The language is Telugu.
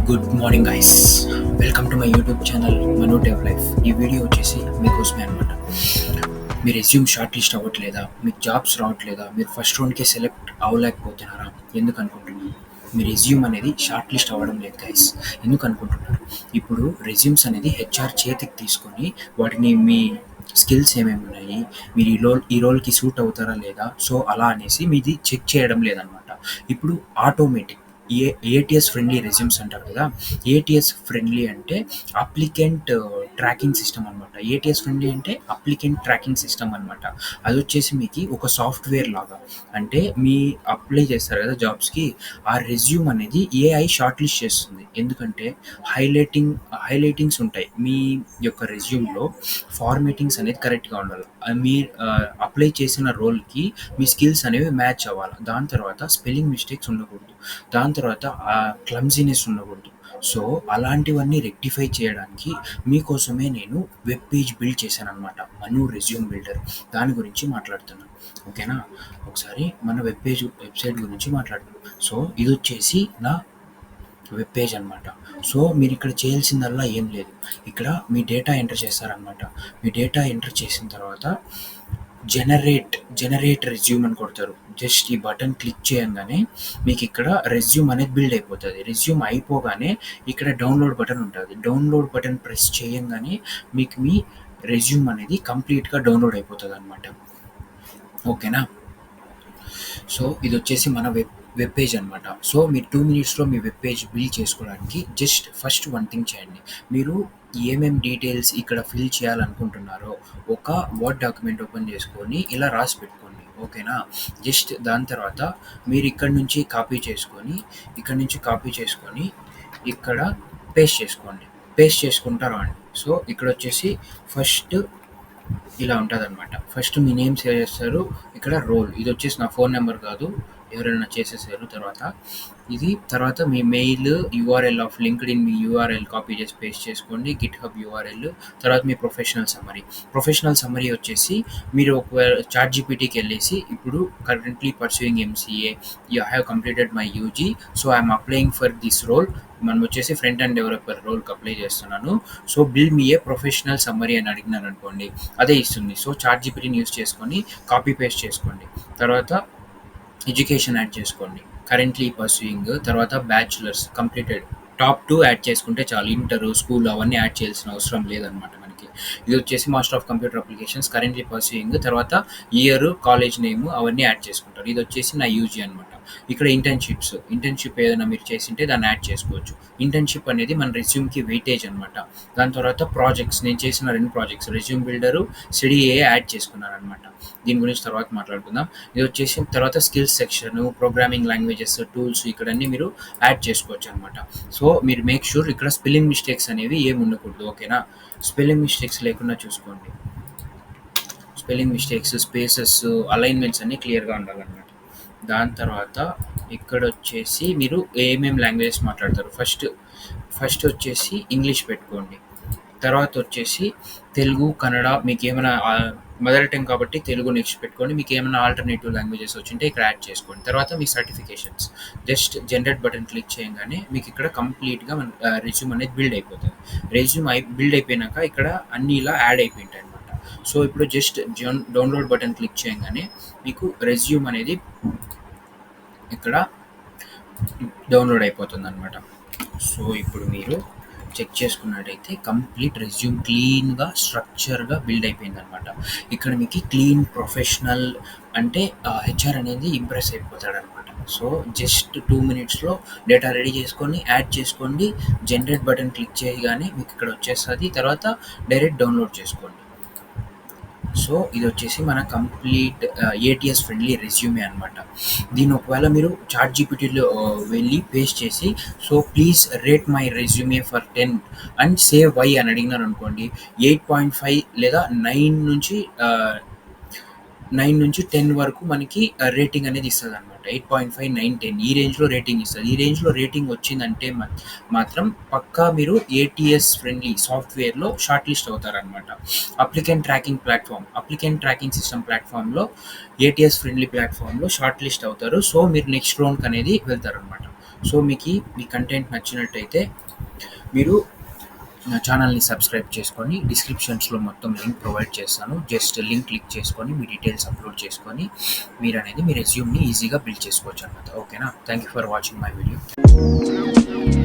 Good morning guys. Welcome to my YouTube channel Mano dev life. ఈ వీడియో వచ్చేసి మీకోసమే అనమాట. మీ రెజ్యూమ్ షార్ట్ లిస్ట్ అవ్వట్లేదా, మీకు జాబ్స్ రావట్లేదా, మీరు ఫస్ట్ రౌండ్కే సెలెక్ట్ అవ్వలేకపోతున్నారా? ఎందుకు అనుకుంటున్నారు? మీ రెజ్యూమ్ అనేది షార్ట్ లిస్ట్ అవ్వడం లేదు గైస్. ఎందుకు అనుకుంటున్నారు? ఇప్పుడు రెజ్యూమ్స్ అనేది హెచ్ఆర్ చేతికి తీసుకొని వాటిని మీ స్కిల్స్ ఏమేమి ఉన్నాయి, మీరు ఈ రోల్కి సూట్ అవుతారా లేదా, సో అలా అనేసి మీది చెక్ చేయడం లేదనమాట. ఇప్పుడు ఆటోమేటిక్ ఏటీఎస్ ఫ్రెండ్లీ రెజ్యూమ్స్ అంటారు కదా. ఏటీఎస్ ఫ్రెండ్లీ అంటే అప్లికెంట్ ట్రాకింగ్ సిస్టమ్ అనమాట. ఏటీఎస్ ఫ్రెండ్లీ అంటే అప్లికెంట్ ట్రాకింగ్ సిస్టమ్ అనమాట. అది వచ్చేసి మీకు ఒక సాఫ్ట్వేర్ లాగా. అంటే మీ అప్లై చేస్తారు కదా జాబ్స్కి, ఆ రెజ్యూమ్ అనేది ఏఐ షార్ట్ లిస్ట్ చేస్తుంది. ఎందుకంటే హైలైటింగ్స్ ఉంటాయి మీ యొక్క రెజ్యూమ్లో. ఫార్మేటింగ్స్ అనేది కరెక్ట్గా ఉండాలి. మీరు అప్లై చేసిన రోల్కి మీ స్కిల్స్ అనేవి మ్యాచ్ అవ్వాలి. దాని తర్వాత స్పెల్లింగ్ మిస్టేక్స్ ఉండకూడదు. దాని తర్వాత క్లమ్జీనెస్ ఉండకూడదు. సో అలాంటివన్నీ రెక్టిఫై చేయడానికి మీకోసమే నేను వెబ్ పేజ్ బిల్డ్ చేశాను అనమాట. మను రెజ్యూమ్ బిల్డర్. దాని గురించి మాట్లాడుతున్నాను, ఓకేనా? ఒకసారి మన వెబ్సైట్ గురించి మాట్లాడుతున్నాం. సో ఇది వచ్చేసి నా వెబ్ పేజ్ అనమాట. సో మీరు ఇక్కడ చేయాల్సిందల్లా ఏం లేదు. ఇక్కడ మీ డేటా ఎంటర్ చేస్తారనమాట. మీ డేటా ఎంటర్ చేసిన తర్వాత జనరేట్ రెజ్యూమ్ అని కొడతారు. జస్ట్ ఈ బటన్ క్లిక్ చేయగానే మీకు ఇక్కడ రెజ్యూమ్ అనేది బిల్డ్ అయిపోతుంది. రెజ్యూమ్ అయిపోగానే ఇక్కడ డౌన్లోడ్ బటన్ ఉంటుంది. డౌన్లోడ్ బటన్ ప్రెస్ చేయంగానే మీకు మీ రెజ్యూమ్ అనేది కంప్లీట్గా డౌన్లోడ్ అయిపోతుంది అనమాట, ఓకేనా? సో ఇది వచ్చేసి మన వెబ్ పేజ్ అనమాట. సో మీరు 2 minutesలో మీ వెబ్ పేజ్ బిల్డ్ చేసుకోవడానికి జస్ట్ ఫస్ట్ వన్ థింగ్ చేయండి. మీరు ఏమేం డీటెయిల్స్ ఇక్కడ ఫిల్ చేయాలనుకుంటున్నారో ఒక వర్డ్ డాక్యుమెంట్ ఓపెన్ చేసుకొని ఇలా రాసి పెట్టుకోండి, ఓకేనా? జస్ట్ దాని తర్వాత మీరు ఇక్కడ నుంచి కాపీ చేసుకొని ఇక్కడ పేస్ట్ చేసుకోండి. పేస్ట్ చేసుకుంటారా అండి? సో ఇక్కడ వచ్చేసి ఫస్ట్ ఇలా ఉంటుందన్నమాట. ఫస్ట్ మీ నేమ్ సేవ్ చేస్తారు. ఇక్కడ రోల్, ఇది వచ్చేసి నా ఫోన్ నెంబర్ కాదు, ఎవరైనా చేసేసారు. తర్వాత మీ మెయిల్, యూఆర్ఎల్ ఆఫ్ లింక్డ్ఇన్, మీ యూఆర్ఎల్ కాపీ చేసి పేస్ట్ చేసుకోండి. GitHub URL. తర్వాత మీ ప్రొఫెషనల్ సమ్మరీ వచ్చేసి మీరు ఒకవేళ చాట్ జీపీటీకి వెళ్ళేసి ఇప్పుడు currently pursuing MCA, you have completed my UG, so I'm applying for this role. మనం వచ్చేసి ఫ్రంట్ అండ్ డెవలపర్ రోల్కి అప్లై చేస్తున్నాను. So build me a professional summary అని అడిగినారు అనుకోండి, అదే ఇస్తుంది. సో చాట్ జీపీటీని యూస్ చేసుకొని కాపీ పేస్ట్ చేసుకోండి. తర్వాత ఎడ్యుకేషన్ యాడ్ చేసుకోండి, కరెంట్లీ పర్సూయింగ్, తర్వాత బ్యాచులర్స్ కంప్లీటెడ్, టాప్ 2 యాడ్ చేసుకుంటే చాలు. ఇంటర్, స్కూల్ అవన్నీ యాడ్ చేయాల్సిన అవసరం లేదనమాట మనకి. ఇది వచ్చేసి master of computer applications, currently pursuing, తర్వాత ఇయర్, కాలేజ్ నేమ్ అవన్నీ యాడ్ చేసుకుంటారు. ఇది వచ్చేసి నా యూజీ అనమాట. ఇక్కడ ఇంటర్న్షిప్ ఏదైనా మీరు చేసింటే దాన్ని యాడ్ చేసుకోవచ్చు. ఇంటర్న్షిప్ అనేది మన రెజ్యూమ్కి వెయిటేజ్ అనమాట. దాని తర్వాత ప్రాజెక్ట్స్, నేను చేసిన 2 projects resume builder, CDA add చేసుకున్నాను అనమాట. దీని గురించి తర్వాత మాట్లాడుకుందాం. ఇది వచ్చేసి తర్వాత skills section, programming languages, tools, ఇక్కడన్నీ మీరు యాడ్ చేసుకోవచ్చు అనమాట. సో మీరు మేక్ షూర్ ఇక్కడ స్పెల్లింగ్ మిస్టేక్స్ అనేవి ఏమి ఉండకూడదు, ఓకేనా? స్పెల్లింగ్ మిస్టేక్స్ లేకుండా చూసుకోండి. స్పెల్లింగ్ మిస్టేక్స్, స్పేసెస్, అలైన్మెంట్స్ అన్నీ క్లియర్గా ఉండాలన్నమాట. దాని తర్వాత ఇక్కడ వచ్చేసి మీరు ఏమేమి లాంగ్వేజెస్ మాట్లాడతారు, ఫస్ట్ వచ్చేసి ఇంగ్లీష్ పెట్టుకోండి. తర్వాత వచ్చేసి తెలుగు, కన్నడ, మీకు ఏమైనా మదర్ టంగ్ కాబట్టి తెలుగు నెక్స్ట్ పెట్టుకోండి. మీకు ఏమైనా ఆల్టర్నేటివ్ లాంగ్వేజెస్ వచ్చింటే ఇక్కడ యాడ్ చేసుకోండి. తర్వాత మీ certifications, just generate button click చేయగానే మీకు ఇక్కడ కంప్లీట్గా మన రెజ్యూమ్ అనేది బిల్డ్ అయిపోతుంది. రెజ్యూమ్ బిల్డ్ అయిపోయినాక ఇక్కడ అన్నీ ఇలా యాడ్ అయిపోయింటాయి అనమాట. సో ఇప్పుడు జస్ట్ డౌన్లోడ్ బటన్ క్లిక్ చేయగానే మీకు రెజ్యూమ్ అనేది ఇక్కడ డౌన్లోడ్ అయిపోతుంది అనమాట. సో ఇప్పుడు మీరు చెక్ చేసుకున్నట్టయితే కంప్లీట్ రెజ్యూమ్ క్లీన్గా, స్ట్రక్చర్గా బిల్డ్ అయిపోయింది అనమాట. ఇక్కడ మీకు క్లీన్, ప్రొఫెషనల్ అంటే హెచ్ఆర్ అనేది ఇంప్రెస్ అయిపోతాడు అనమాట. సో జస్ట్ 2 minutesలో డేటా రెడీ చేసుకొని యాడ్ చేసుకోండి. జనరేట్ బటన్ క్లిక్ చేయగానే మీకు ఇక్కడ వచ్చేస్తుంది. తర్వాత డైరెక్ట్ డౌన్లోడ్ చేసుకోండి. సో ఇది వచ్చేసి మన కంప్లీట్ ఏటీఎస్ ఫ్రెండ్లీ రెజ్యూమే అనమాట. దీన్ని ఒకవేళ మీరు చాట్ జీపీటీలో వెళ్ళి పేస్ట్ చేసి so please rate my resume for 10 and save why అని అడిగినారు అనుకోండి, 8.5 లేదా 9 నుంచి 10 వరకు మనకి రేటింగ్ అనేది ఇస్తుంది అనమాట. 8.5, 9, 10 ఈ రేంజ్లో రేటింగ్ ఇస్తుంది. ఈ రేంజ్లో రేటింగ్ వచ్చిందంటే మాత్రం పక్కా మీరు ఏటీఎస్ ఫ్రెండ్లీ సాఫ్ట్వేర్లో షార్ట్ లిస్ట్ అవుతారనమాట. అప్లికెంట్ ట్రాకింగ్ సిస్టమ్ ప్లాట్ఫామ్లో, ఏటీఎస్ ఫ్రెండ్లీ ప్లాట్ఫామ్లో షార్ట్ లిస్ట్ అవుతారు. సో మీరు నెక్స్ట్ రౌండ్కి అనేది వెళ్తారనమాట. సో మీకు ఈ కంటెంట్ నచ్చినట్టయితే మీరు నా ఛానల్ని సబ్స్క్రైబ్ చేసుకొని డిస్క్రిప్షన్స్లో మొత్తం లింక్ ప్రొవైడ్ చేస్తాను. జస్ట్ లింక్ క్లిక్ చేసుకొని మీ డీటెయిల్స్ అప్లోడ్ చేసుకొని మీరు అనేది మీ రెజ్యూమ్ని ఈజీగా బిల్డ్ చేసుకోవచ్చు అనమాట. ఓకేనా? Thank you for watching my video.